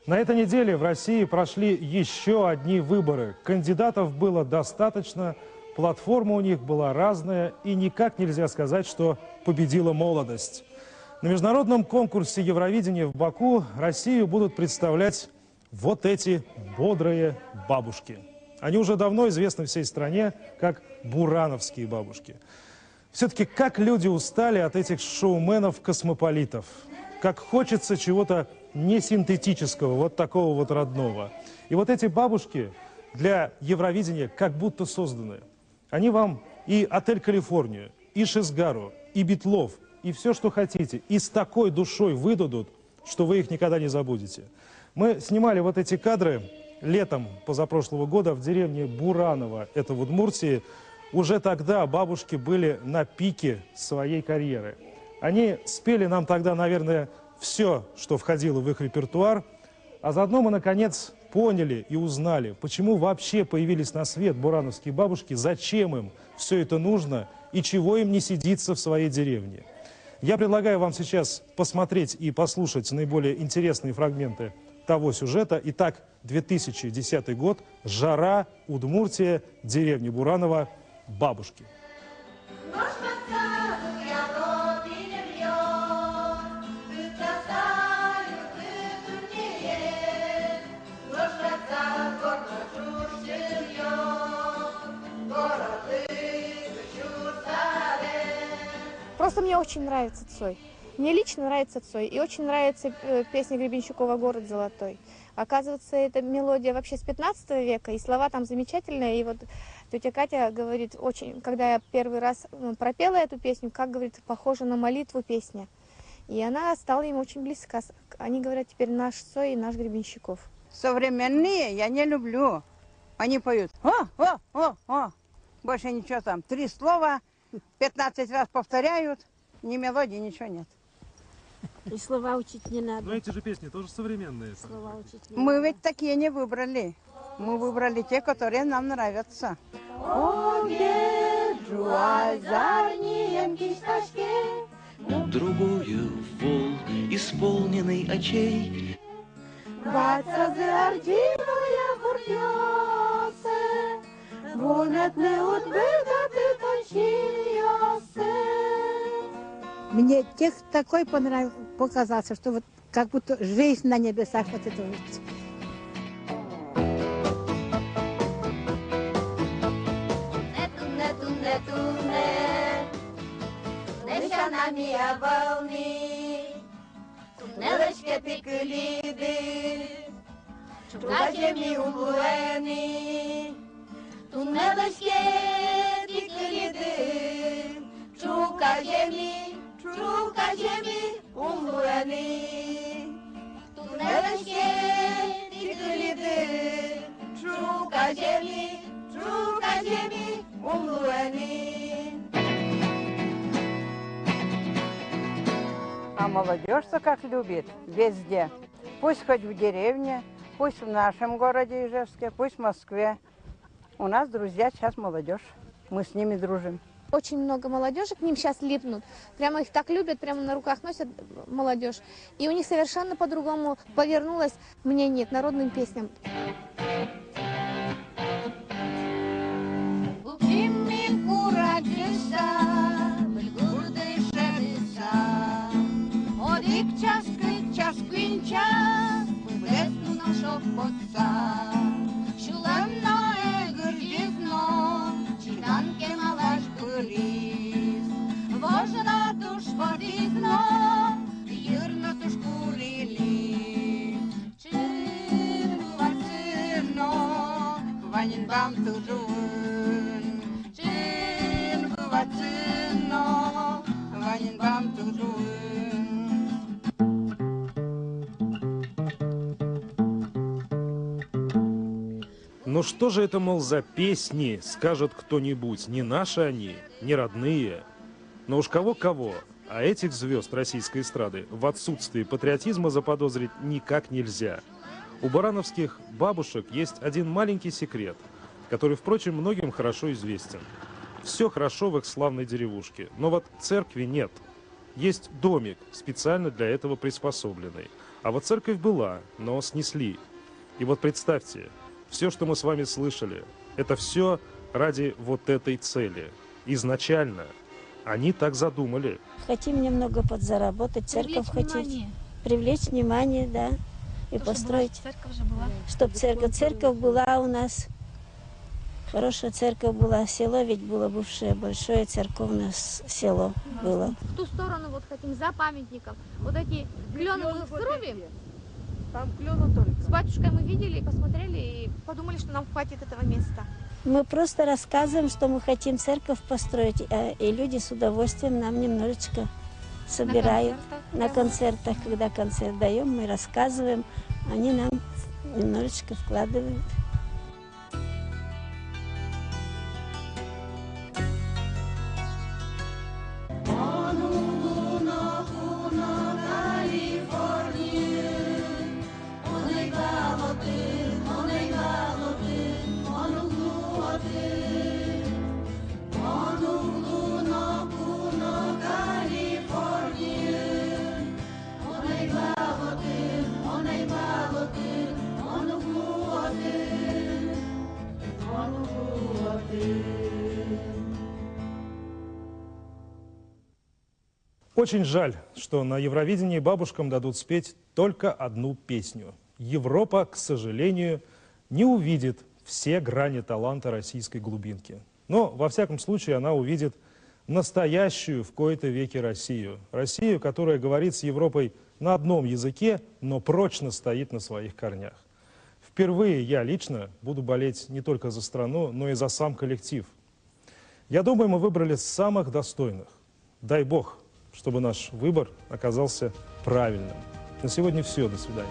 На этой неделе в России прошли еще одни выборы. Кандидатов было достаточно, платформа у них была разная, и никак нельзя сказать, что победила молодость. На международном конкурсе Евровидения в Баку Россию будут представлять вот эти бодрые бабушки. Они уже давно известны всей стране как бурановские бабушки. Все-таки как люди устали от этих шоуменов-космополитов. Как хочется чего-то не синтетического, вот такого вот родного. И вот эти бабушки для Евровидения как будто созданы. Они вам и «Отель Калифорнию», и «Шизгару», и «Битлов», и все, что хотите. И с такой душой выдадут, что вы их никогда не забудете. Мы снимали вот эти кадры летом позапрошлого года в деревне Бураново, это в Удмуртии. Уже тогда бабушки были на пике своей карьеры. Они спели нам тогда, наверное, все, что входило в их репертуар. А заодно мы, наконец, поняли и узнали, почему вообще появились на свет бурановские бабушки, зачем им все это нужно и чего им не сидится в своей деревне. Я предлагаю вам сейчас посмотреть и послушать наиболее интересные фрагменты того сюжета. Итак, 2010 год, жара, Удмуртия, деревня Бураново, бабушки. Просто мне очень нравится Цой. Мне лично нравится Цой. И очень нравится песня Гребенщикова «Город золотой». Оказывается, эта мелодия вообще с 15 века, и слова там замечательные. И вот тетя Катя говорит, очень, когда я первый раз пропела эту песню, как, говорит, похоже на молитву песня. И она стала им очень близка. Они говорят теперь наш Цой и наш Гребенщиков. Современные я не люблю. Они поют о. Больше ничего там. 3 слова, 15 раз повторяют. Ни мелодии, ничего нет. И слова учить не надо. Но эти же песни тоже современные. Слова учить не Мы надо. ведь такие не выбрали. Мы выбрали те, которые нам нравятся. Другую вол, исполненный очей. Мне текст такой показался, что вот как будто жизнь на небесах вот это вот. Чука земли умлуени, тунелешке тикулиды. Чука земли умлуени. А молодежь-то как любит везде. Пусть хоть в деревне, пусть в нашем городе Ижевске, пусть в Москве. У нас друзья сейчас молодежь. Мы с ними дружим. Очень много молодежи к ним сейчас липнут. Прямо их так любят, прямо на руках носят молодежь. И у них совершенно по-другому повернулось мнение к народным песням. Ну что же это, мол, за песни, скажет кто-нибудь. Не наши они, не родные. Но уж кого-кого, а этих звезд российской эстрады в отсутствии патриотизма заподозрить никак нельзя. У бурановских бабушек есть один маленький секрет, который, впрочем, многим хорошо известен. Все хорошо в их славной деревушке, но вот церкви нет. Есть домик, специально для этого приспособленный. А вот церковь была, но снесли. И вот представьте, все, что мы с вами слышали, это все ради вот этой цели. Изначально они так задумали. Хотим немного подзаработать, церковь хотим. Привлечь внимание, да. И построить. Чтобы церковь была у нас. Хорошая церковь была. Село ведь было бывшее, большое церковное село было. В ту сторону вот хотим, за памятником. Вот эти клены мы срубим. Там клену только. С батюшкой мы видели, посмотрели и подумали, что нам хватит этого места. Мы просто рассказываем, что мы хотим церковь построить, и люди с удовольствием нам немножечко собирают. На концертах, когда концерт даем, мы рассказываем, они нам немножечко вкладывают. Очень жаль, что на Евровидении бабушкам дадут спеть только одну песню. Европа, к сожалению, не увидит все грани таланта российской глубинки. Но, во всяком случае, она увидит настоящую в кои-то веки Россию. Россию, которая говорит с Европой на одном языке, но прочно стоит на своих корнях. Впервые я лично буду болеть не только за страну, но и за сам коллектив. Я думаю, мы выбрали самых достойных. Дай Бог, чтобы наш выбор оказался правильным. На сегодня все. До свидания.